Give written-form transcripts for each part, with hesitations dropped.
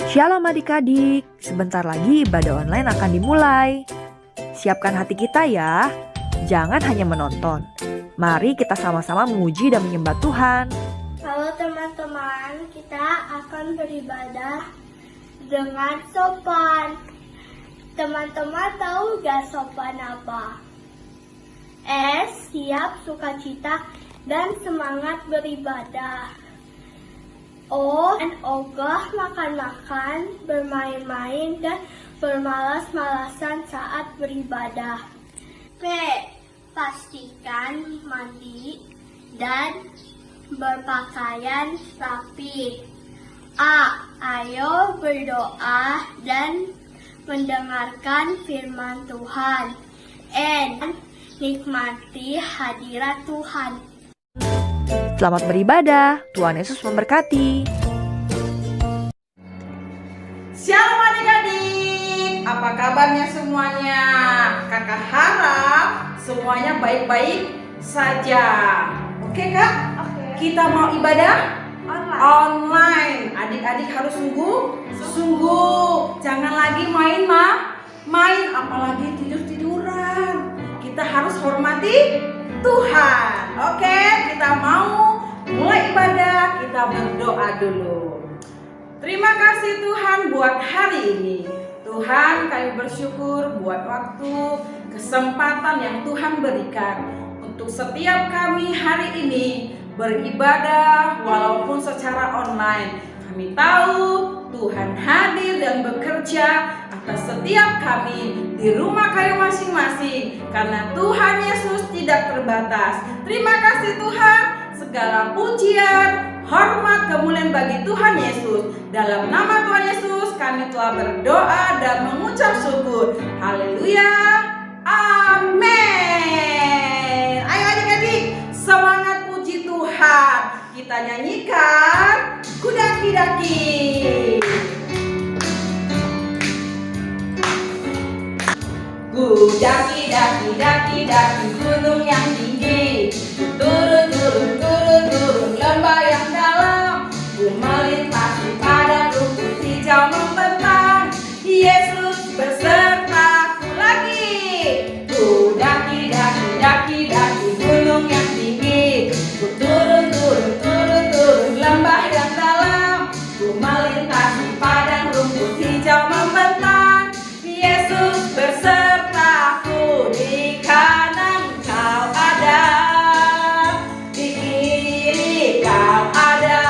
Shalom adik-adik, sebentar lagi ibadah online akan dimulai. Siapkan hati kita ya, jangan hanya menonton. Mari kita sama-sama memuji dan menyembah Tuhan. Halo teman-teman, kita akan beribadah dengan sopan. Teman-teman tahu gak sopan apa? S, siap, sukacita, dan semangat beribadah. O, ogah, makan-makan, bermain-main, dan bermalas-malasan saat beribadah. P, pastikan mandi dan berpakaian rapi. A, ayo berdoa dan mendengarkan firman Tuhan. N, nikmati hadirat Tuhan. Selamat beribadah, Tuhan Yesus memberkati. Shalom adik-adik, apa kabarnya semuanya? Kakak harap semuanya baik-baik saja. Oke kak? Oke. Kita mau ibadah? Online. Adik-adik harus sungguh. Jangan lagi main, apalagi tidur-tiduran. Kita harus hormati Tuhan. Oke, kita mau mulai ibadah, kita berdoa dulu. Terima kasih Tuhan buat hari ini. Tuhan, kami bersyukur buat waktu, kesempatan yang Tuhan berikan untuk setiap kami hari ini beribadah walaupun secara online. Kami tahu Tuhan hadir dan bekerja atas setiap kami di rumah kayu masing-masing, karena Tuhan Yesus tidak terbatas. Terima kasih Tuhan, segala pujian, hormat, kemuliaan bagi Tuhan Yesus. Dalam nama Tuhan Yesus kami telah berdoa dan mengucap syukur. Haleluya, amin. Ayo adik-adik, semangat puji Tuhan. Kita nyanyikan Kudaki-daki. Daki gunung yang tinggi, turun lembah yang dalam, ku melintasi padang rumput hijau membentang. Yesus bersertaku lagi. Ku daki gunung yang tinggi, ku turun lembah yang dalam, ku melintasi padang rumput hijau membentang. Yesus bersertaku, di kanan kau ada, di kiri kau ada,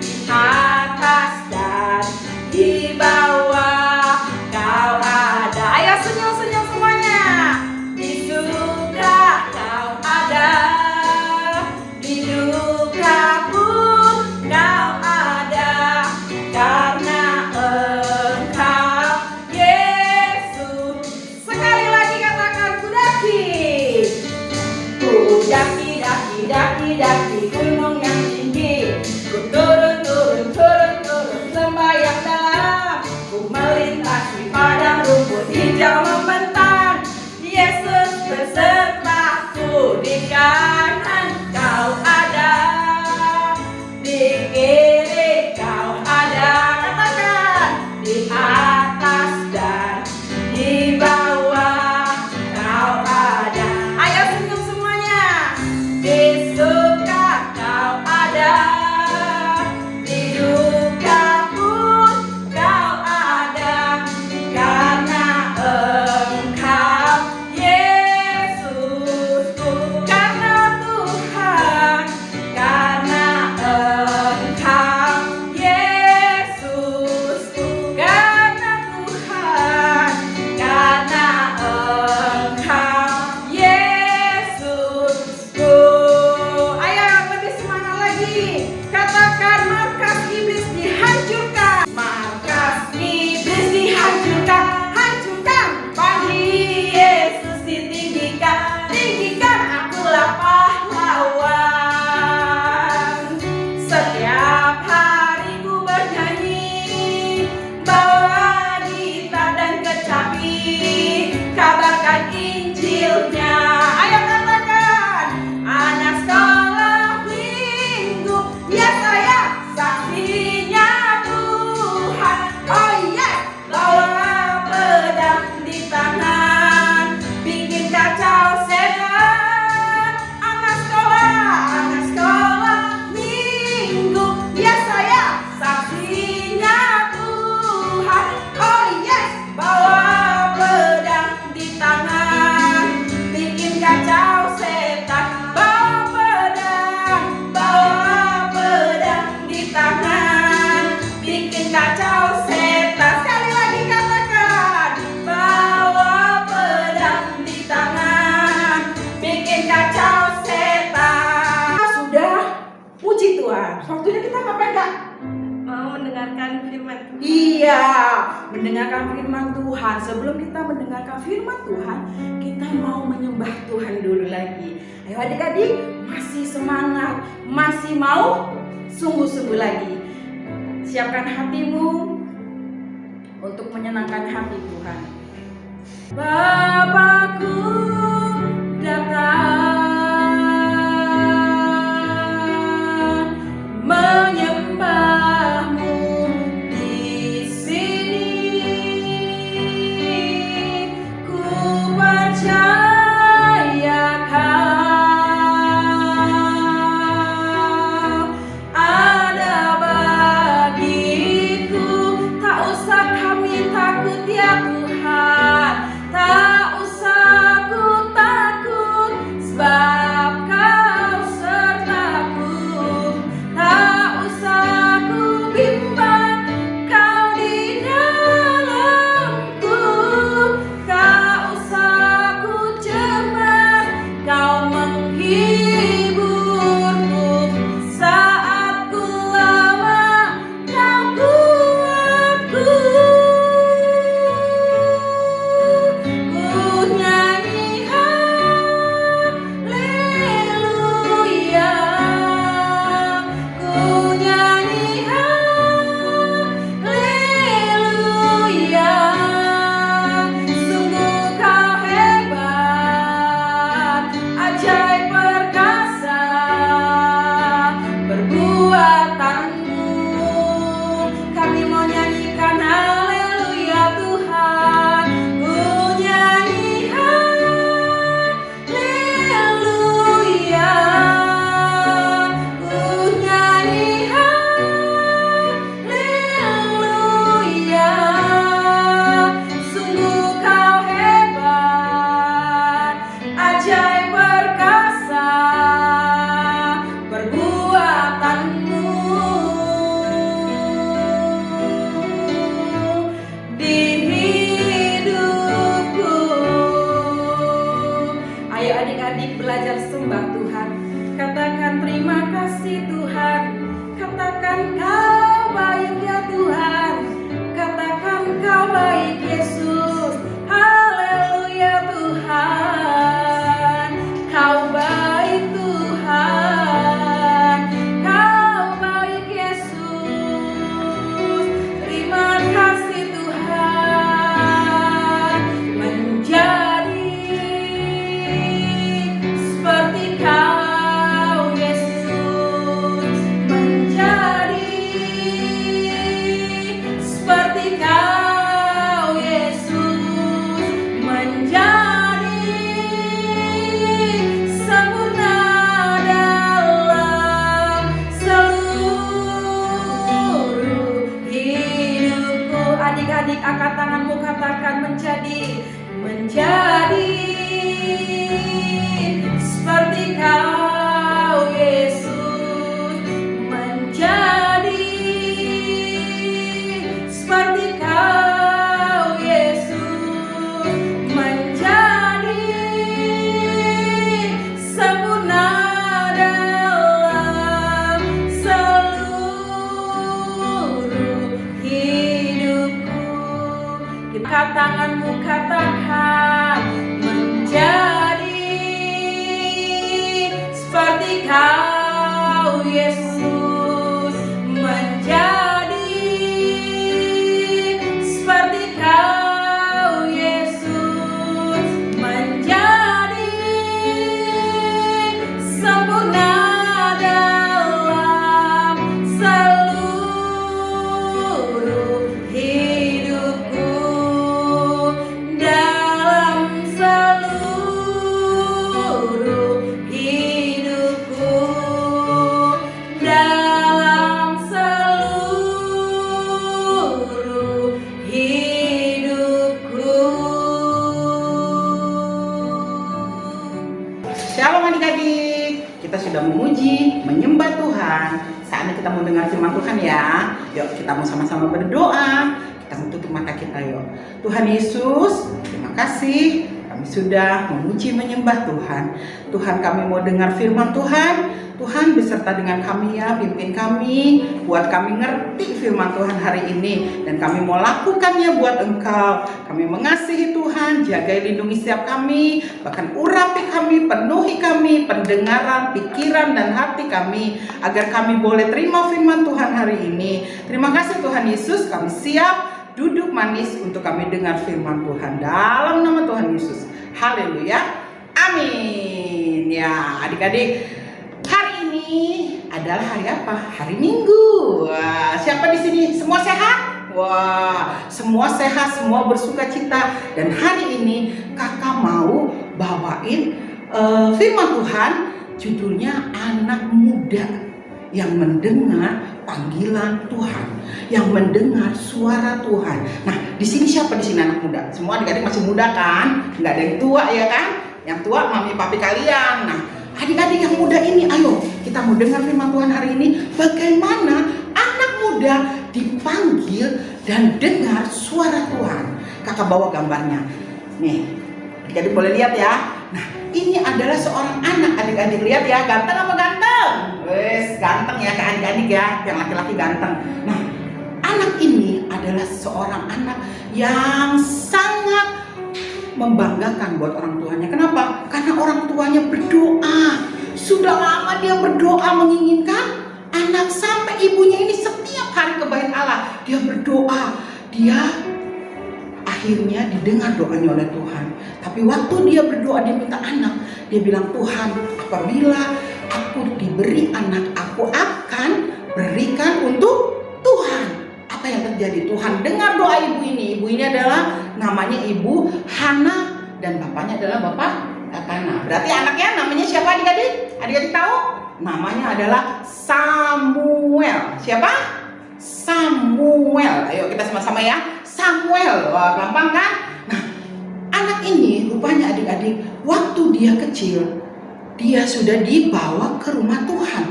di atas dan di bawah kau ada. Ayo senyum-senyum semuanya. Di suka kau ada, di duka pun kau ada, karena Engkau Yesus. Sekali lagi katakan kudaki. Daki gunung yang tinggi, ku turun lembah yang dalam, ku melintasi padang rumput hijau membentang. Yesus bersertaku, di kanan kau ada, di kiri kau ada, katakan, di atas dan di bawah kau ada. Ayo senyum semuanya. Di suka kau ada, di duka pun kau ada, karena Engkau Yesusku, karena Tuhan, karena Engkau Yesusku, karena Mau mendengarkan firman Tuhan. Iya, mendengarkan firman Tuhan. Sebelum kita mendengarkan firman Tuhan, kita mau menyembah Tuhan dulu lagi. Ayo adik-adik, masih semangat, masih mau sungguh-sungguh lagi. Siapkan hatimu untuk menyenangkan hati Tuhan. Bapakku datang menyembahmu di sini. Ku percaya Kau ada bagiku. Tak usah kami takut ya Tuhan, tak usah ku takut, sebab Kau sertaku. Tak usah ku bimbang, Kau di dalamku. Tak usah ku cemas, Kau menghiburku. Saat ku lemah, Kau kuatku. Ku nyanyi haleluya, ku nyanyi haleluya. Sungguh Kau hebat, ajaib perkasa perbuatanmu. Kami mau nyanyikan haleluya Tuhan. Ku nyanyi haleluya, ku nyanyi haleluya. Sungguh Kau hebat, ajaib perkasa perbuatanmu di hidupku. Ayo adik-adik belajar sembah Tuhan. Katakan terima kasih Tuhan. Katakan Kau baik ya Tuhan. Katakan Kau baik Yesus. Haleluya Tuhan. Kau baik Tuhan. Kau baik Yesus. Terima kasih Tuhan. Menjadi seperti Kau Yesus. Menjadi seperti Kau Yesus. Menjadi sempurna dalam seluruh hidupku. Adik-adik angkat tanganmu, katakan menjadi seperti Kau Yesus. Menjadi seperti Kau Yesus. Menjadi sempurna dalam seluruh hidupku. Angkat tanganmu, katakan menjadi seperti Kau Yesus. Menjadi seperti Kau Yesus. Menjadi sempurna dalam seluruh hidupku. Dalam seluruh hidupku. Dalam seluruh hidupku. Shalom adik-adik, kita sudah memuji, menyembah Tuhan. Saatnya kita mau dengar firman Tuhan ya. Yuk kita mau sama-sama berdoa. Kita mau tutup mata kita yuk. Tuhan Yesus, terima kasih. Kami kami sudah memuji menyembah Tuhan. Tuhan, kami mau dengar firman Tuhan. Tuhan beserta dengan kami ya, pimpin kami, buat kami ngerti firman Tuhan hari ini, dan kami mau lakukannya buat Engkau. Kami mengasihi Tuhan, jagai lindungi setiap kami, bahkan urapi kami, penuhi kami, pendengaran, pikiran, dan hati kami, agar kami boleh terima firman Tuhan hari ini. Terima kasih Tuhan Yesus, kami siap duduk manis untuk kami dengar firman Tuhan dalam nama Tuhan Yesus. Haleluya, amin. Ya adik-adik, hari ini adalah hari apa? Hari Minggu. Wah, siapa di sini semua sehat? Wah, semua sehat, semua bersuka cita. Dan hari ini kakak mau bawain firman Tuhan, judulnya anak muda yang mendengar panggilan Tuhan, yang mendengar suara Tuhan. Nah, di sini siapa di sini anak muda? Semua adik-adik masih muda kan? Nggak ada yang tua ya kan? Yang tua mami papi kalian. Nah, adik-adik yang muda ini, ayo kita mau dengar firman Tuhan hari ini. Bagaimana anak muda dipanggil dan dengar suara Tuhan. Kakak bawa gambarnya. Nih, adik-adik boleh lihat ya. Nah, ini adalah seorang anak, adik-adik lihat ya. Ganteng apa ganteng? Wes, ganteng ya ke adik-adik ya. Yang laki-laki ganteng. Nah, anak ini adalah seorang anak yang sangat membanggakan buat orang tuanya. Kenapa? Karena orang tuanya berdoa. Sudah lama dia berdoa menginginkan anak, sampai ibunya ini setiap hari ke bait Allah dia berdoa. Dia akhirnya didengar doanya oleh Tuhan. Tapi waktu dia berdoa, dia minta anak, dia bilang, Tuhan, apabila aku diberi anak, aku akan berikan untuk Tuhan. Apa yang terjadi? Tuhan dengar doa ibu ini. Ibu ini adalah namanya Ibu Hana dan bapaknya adalah Bapak Elkana. Berarti anaknya namanya siapa adik-adik? Adik-adik tahu? Namanya adalah Samuel. Siapa? Samuel. Ayo kita sama-sama ya. Samuel. Wah, gampang kan? Nah, anak ini rupanya adik-adik, waktu dia kecil, dia sudah dibawa ke rumah Tuhan.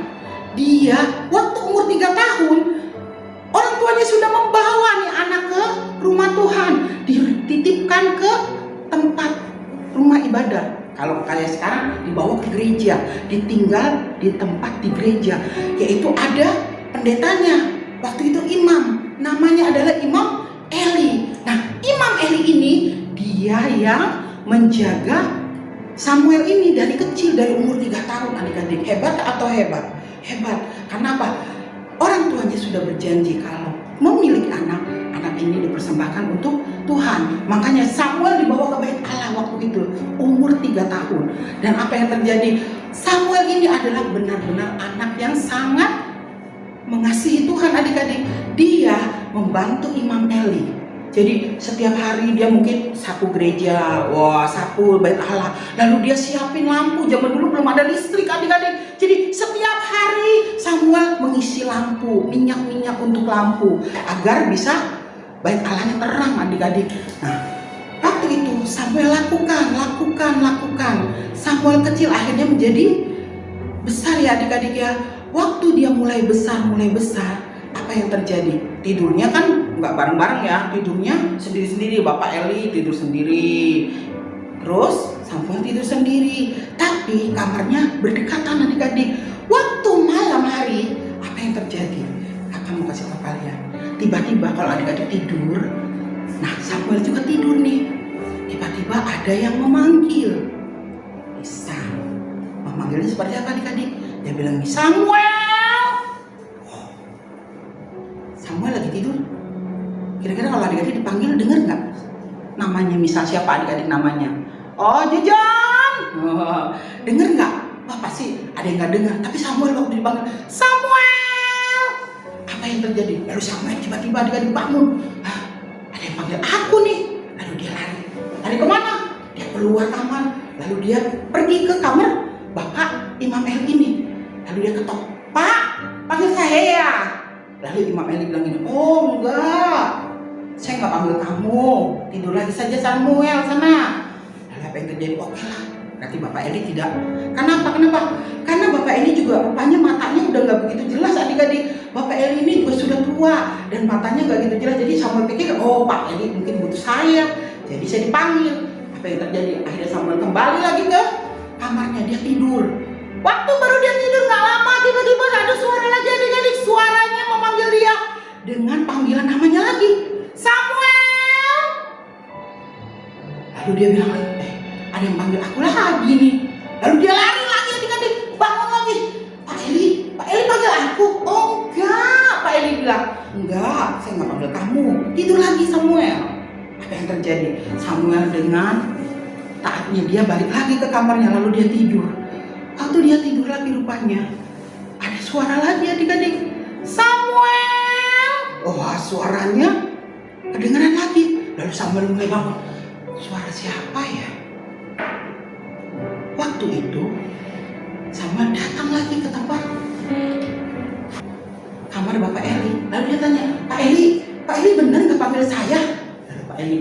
Dia waktu umur 3 tahun, orang tuanya sudah membawa nih anak ke rumah Tuhan, dititipkan ke tempat rumah ibadah. Kalau kalian sekarang dibawa ke gereja, ditinggal di tempat di gereja, yaitu ada pendetanya. Waktu itu imam, namanya adalah Imam Eli. Nah, Imam Eli ini dia yang menjaga Samuel ini dari kecil, dari umur 3 tahun adik-adik. Hebat atau hebat? Hebat. Karena apa? Orang tuanya sudah berjanji kalau memiliki anak ini dipersembahkan untuk Tuhan. Makanya Samuel dibawa ke bait Allah waktu itu umur 3 tahun. Dan apa yang terjadi? Samuel ini adalah benar-benar anak yang sangat mengasihi Tuhan adik-adik. Dia membantu Imam Eli. Jadi setiap hari dia mungkin sapu gereja, sapu bait Allah. Lalu dia siapin lampu. Zaman dulu belum ada listrik adik-adik. Jadi setiap hari Samuel mengisi lampu, minyak-minyak untuk lampu, agar bisa bait Allahnya terang adik-adik. Nah, waktu itu Samuel lakukan. Samuel kecil akhirnya menjadi besar ya adik-adik ya. Waktu dia mulai besar, apa yang terjadi? Tidurnya kan nggak bareng-bareng ya, tidurnya sendiri-sendiri. Bapak Eli tidur sendiri, terus Samuel tidur sendiri, tapi kamarnya berdekatan adik-adik. Waktu malam hari, apa yang terjadi? Kakak mau kasih tahu kalian. Tiba-tiba kalau adik-adik tidur, nah Samuel juga tidur nih. Tiba-tiba ada yang memanggil. Bisa. Memanggilnya seperti apa adik-adik? Dia bilang, Samuel. Samuel lagi tidur. Kira-kira kalau adik-adik dipanggil dengar nggak? Namanya misal siapa adik-adik namanya? Oh, Jejan. Dengar nggak? Wah, pasti ada yang nggak dengar. Tapi Samuel waktu dipanggil, Samuel. Apa yang terjadi? Lalu Samuel tiba-tiba adik-adik bangun. Ada yang panggil aku nih. Lalu dia lari. Lari kemana? Dia keluar kamar. Lalu dia pergi ke kamar Bapak Imam Eli ini. Lalu dia ketok, Pak, panggil saya ya. Lalu Imam Eli bilang gini, oh enggak, saya nggak panggil kamu, tidur lagi saja Samuel sana. Lalu apa yang terjadi? Oke lah, berarti Bapak Eli tidak. Kenapa? Karena Bapak Eli juga rupanya matanya udah nggak begitu jelas adik-adik. Bapak Eli ini juga sudah tua dan matanya nggak gitu jelas. Jadi Samuel pikir, oh Pak Eli mungkin butuh saya, jadi saya dipanggil. Apa Apa yang terjadi? Akhirnya Samuel kembali lagi ke kamarnya, dia tidur. Waktu baru dia tidur gak lama, tiba-tiba ada suara lagi, adik-adik. Suaranya memanggil dia dengan panggilan namanya lagi, Samuel. Lalu dia bilang, ada yang panggil aku lagi nih. Lalu dia lari lagi, adik-adik, bangun lagi. Pak Eli panggil aku. Oh enggak, Pak Eli bilang, enggak, saya nggak panggil kamu. Tidur lagi Samuel. Apa yang terjadi? Samuel dengan taatnya dia balik lagi ke kamarnya, lalu dia tidur. Waktu dia tidur lagi rupanya ada suara lagi, adik-adik, Samuel. Oh, suaranya kedengaran lagi. Lalu Samuel mulai bangun. Suara siapa ya? Waktu itu Samuel datang lagi ke tempat kamar Bapak Eli. Lalu dia tanya, Pak Eli benar nggak panggil saya? Lalu Pak Eli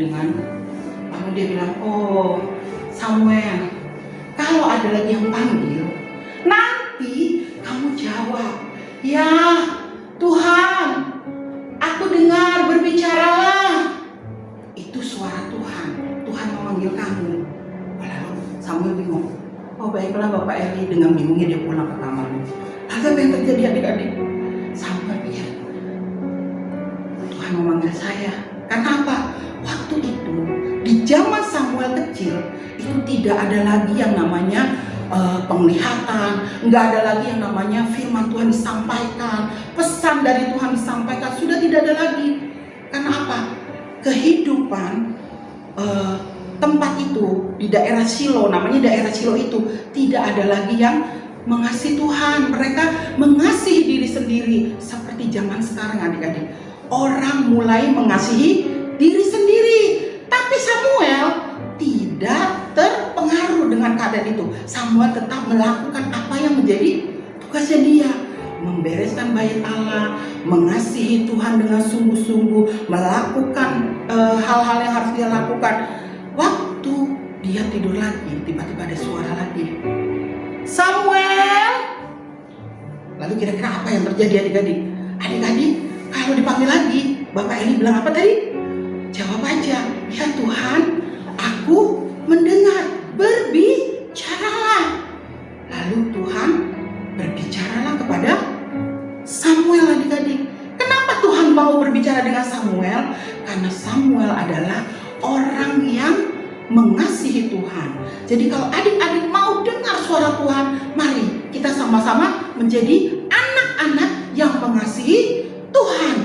lalu dia bilang, oh Samuel, kalau ada lagi yang panggil, nanti kamu jawab, ya Tuhan, aku dengar, berbicaralah. Itu suara Tuhan. Tuhan memanggil kamu. Lalu Samuel bingung. Oh baiklah Bapak Eli. Dengan bingungnya dia pulang ke kamarnya. Lalu apa yang terjadi, adik-adik? Samuel pikir, Tuhan memanggil saya. Karena apa? Waktu itu di zaman Samuel kecil itu tidak ada lagi yang namanya penglihatan, nggak ada lagi yang namanya firman Tuhan disampaikan, pesan dari Tuhan disampaikan, sudah tidak ada lagi. Karena apa? Kehidupan tempat itu di daerah Shilo, namanya daerah Shilo itu tidak ada lagi yang mengasihi Tuhan. Mereka mengasihi diri sendiri seperti zaman sekarang, adik-adik. Orang mulai mengasihi diri sendiri, tapi Samuel tidak terpengaruh dengan keadaan itu. Samuel tetap melakukan apa yang menjadi tugasnya dia, membereskan bait Allah, mengasihi Tuhan dengan sungguh-sungguh, melakukan hal-hal yang harus dia lakukan. Waktu dia tidur lagi, tiba-tiba ada suara lagi, Samuel. Lalu kira-kira apa yang terjadi, adik-adik? Adik-adik, kalau dipanggil lagi, Bapak Eli bilang apa tadi? Jawab aja, ya Tuhan, aku mendengar, berbicaralah. Lalu Tuhan berbicaralah kepada Samuel, adik-adik. Kenapa Tuhan mau berbicara dengan Samuel? Karena Samuel adalah orang yang mengasihi Tuhan. Jadi kalau adik-adik mau dengar suara Tuhan, mari kita sama-sama menjadi anak-anak yang mengasihi Tuhan.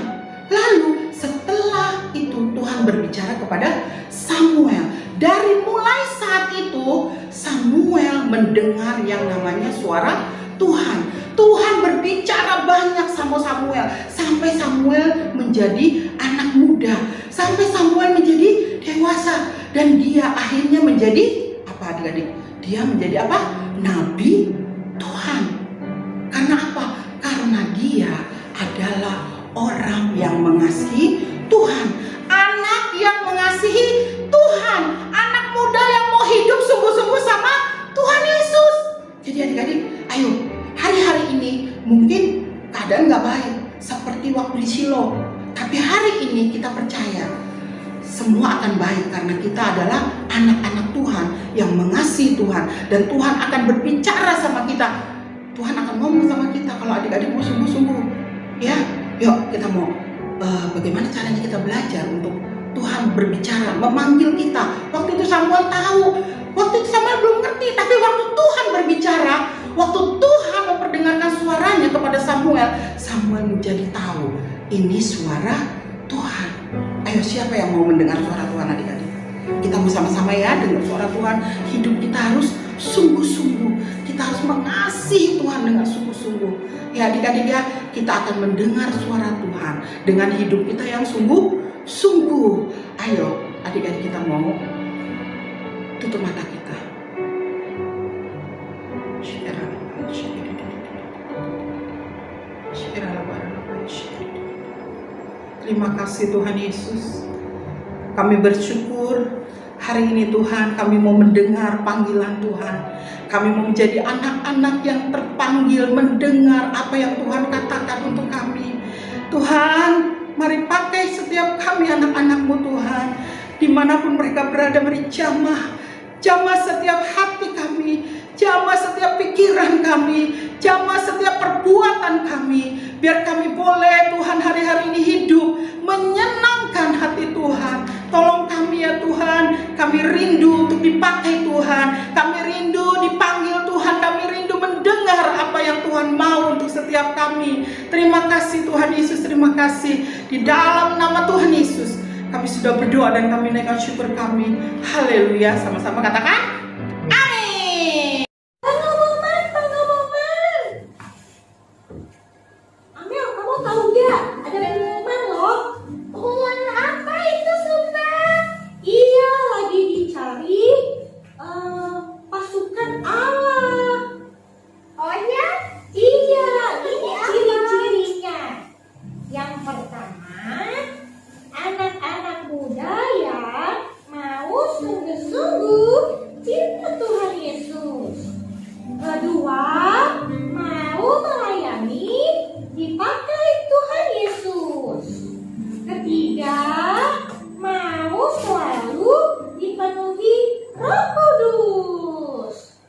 Lalu setelah itu Tuhan berbicara kepada Samuel. Dari mulai saat itu Samuel mendengar yang namanya suara Tuhan. Tuhan berbicara banyak sama Samuel, sampai Samuel menjadi anak muda, sampai Samuel menjadi dewasa, dan dia akhirnya menjadi apa, adik-adik? Dia menjadi apa? Nabi Tuhan. Karena apa? Karena dia adalah orang yang mengasihi Tuhan, anak yang mengasihi Tuhan, anak muda yang mau hidup sungguh-sungguh sama Tuhan Yesus. Jadi adik-adik, ayo, hari-hari ini mungkin keadaan gak baik seperti waktu di Shilo, tapi hari ini kita percaya semua akan baik karena kita adalah anak-anak Tuhan yang mengasihi Tuhan, dan Tuhan akan berbicara sama kita. Tuhan akan ngomong sama kita kalau adik-adik mau sungguh-sungguh. Ya, yuk kita mau bagaimana caranya kita belajar untuk Tuhan berbicara, memanggil kita. Waktu itu Samuel tahu, waktu itu Samuel belum ngerti, tapi waktu Tuhan berbicara, waktu Tuhan memperdengarkan suaranya kepada Samuel, Samuel menjadi tahu ini suara Tuhan. Ayo, siapa yang mau mendengar suara Tuhan, adik-adik? Kita bersama-sama ya dengar suara Tuhan. Hidup kita harus sungguh-sungguh, kita harus mengasihi Tuhan dengan sungguh-sungguh. Ya adik-adik ya, kita akan mendengar suara Tuhan dengan hidup kita yang sungguh-sungguh. Ayo adik-adik, kita mau tutup mata kita. Terima kasih Tuhan Yesus. Kami bersyukur hari ini Tuhan, kami mau mendengar panggilan Tuhan. Kami mau menjadi anak-anak yang terpanggil mendengar apa yang Tuhan katakan untuk kami. Tuhan, mari pakai setiap kami anak-anak-Mu Tuhan. Dimanapun mereka berada, meri jamah jamah setiap hati kami, jamah setiap pikiran kami, jamah setiap perbuatan kami. Biar kami boleh Tuhan hari-hari ini hidup menyenangkan hati Tuhan. Tolong kami ya Tuhan, kami rindu untuk dipakai Tuhan, kami rindu dipanggil Tuhan, kami rindu mendengar apa yang Tuhan mau untuk setiap kami. Terima kasih Tuhan Yesus, terima kasih. Di dalam nama Tuhan Yesus kami sudah berdoa dan kami naikkan syukur kami. Haleluya, sama-sama katakan amin. Pengumuman. Amel, kamu tahu nggak? Ada pengumuman loh. Pengumuman apa itu, Sunda? Iya, lagi dicari pasukan Allah. Oh ya? Iya, ini ciri-cirinya. Yang pertama, anak-anak muda yang mau sungguh-sungguh cinta Tuhan Yesus. Kedua, mau melayani dipakai Tuhan Yesus. Ketiga, mau selalu dipenuhi Roh Kudus.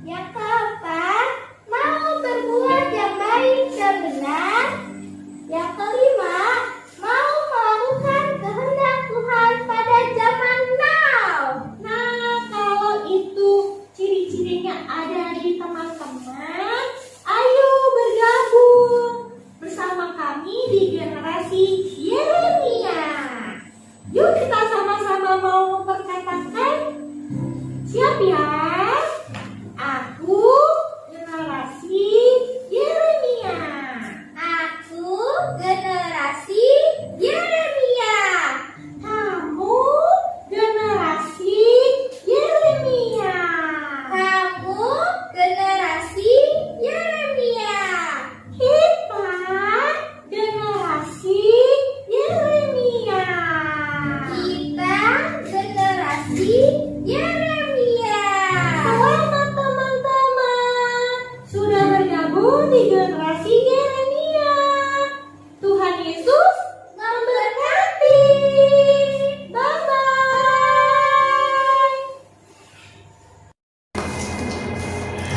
Yang keempat, mau berbuat yang baik dan benar. Yang kelima, mau melakukan kehendak Tuhan pada zaman now. Nah, kalau itu ciri-cirinya ada di teman-teman, ayo bergabung bersama kami di generasi Yeremia. Yuk kita sama-sama mau memperkatakan. Siap ya? Aku generasi Yeremia. Aku generasi Yeremia. Kamu generasi Yeremia. Kamu generasi Yeremia. Kita generasi Yeremia. Kita generasi Yeremia. Selamat teman-teman, sudah bergabung di generasi Yeremia. Tuhan Yesus memberkati. Bye-bye.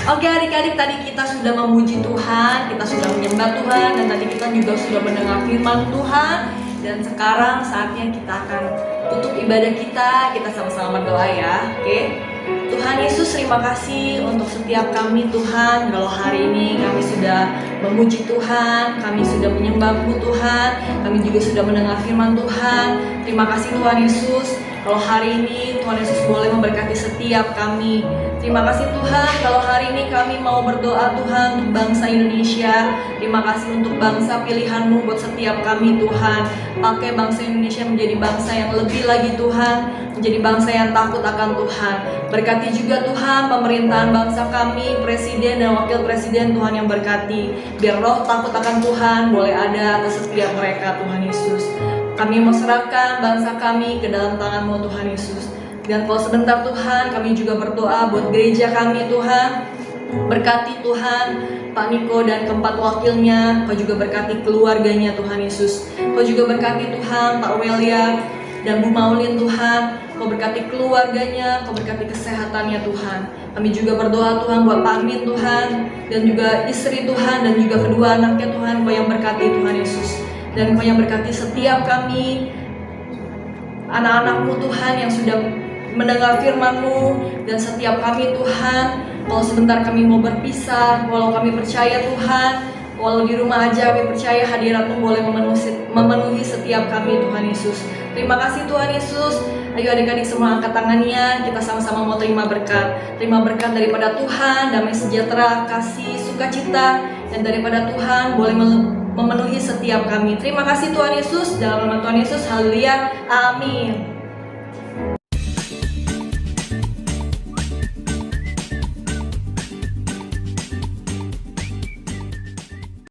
Oke adik-adik, tadi kita sudah memuji Tuhan, kita sudah menyembah Tuhan, dan tadi kita juga sudah mendengar firman Tuhan. Dan sekarang saatnya kita akan tutup ibadah kita sama-sama berdoa ya. Oke. Tuhan Yesus, terima kasih untuk setiap kami Tuhan. Kalau hari ini kami sudah memuji Tuhan, kami sudah menyembah-Mu Tuhan, kami juga sudah mendengar firman Tuhan. Terima kasih Tuhan Yesus. Kalau hari ini Tuhan Yesus boleh memberkati setiap kami. Terima kasih Tuhan, kalau hari ini kami mau berdoa Tuhan untuk bangsa Indonesia. Terima kasih untuk bangsa pilihan-Mu buat setiap kami Tuhan. Pakai bangsa Indonesia menjadi bangsa yang lebih lagi Tuhan, menjadi bangsa yang takut akan Tuhan. Berkati juga Tuhan pemerintahan bangsa kami, presiden dan wakil presiden Tuhan yang berkati. Biar roh takut akan Tuhan boleh ada atas setiap mereka Tuhan Yesus. Kami mau serahkan bangsa kami ke dalam tangan-Mu Tuhan Yesus. Dan kalau sebentar Tuhan, kami juga berdoa buat gereja kami Tuhan. Berkati Tuhan Pak Niko dan keempat wakilnya. Kau juga berkati keluarganya Tuhan Yesus. Kau juga berkati Tuhan Pak Welia dan Bu Maulin Tuhan. Kau berkati keluarganya, Kau berkati kesehatannya Tuhan. Kami juga berdoa Tuhan buat Pak Amin Tuhan, dan juga istri Tuhan, dan juga kedua anaknya Tuhan. Kau yang berkati Tuhan Yesus. Dan Kau yang berkati setiap kami, anak-anak-Mu Tuhan yang sudah mendengar firman-Mu, dan setiap kami Tuhan, kalau sebentar kami mau berpisah, walau kami percaya Tuhan, walau di rumah aja kami percaya hadirat-Mu boleh memenuhi setiap kami Tuhan Yesus. Terima kasih Tuhan Yesus. Ayo adik-adik semua angkat tangannya, kita sama-sama mau terima berkat. Terima berkat daripada Tuhan, damai sejahtera, kasih, sukacita, dan daripada Tuhan boleh memenuhi setiap kami. Terima kasih Tuhan Yesus, dalam nama Tuhan Yesus, haleluya, amin.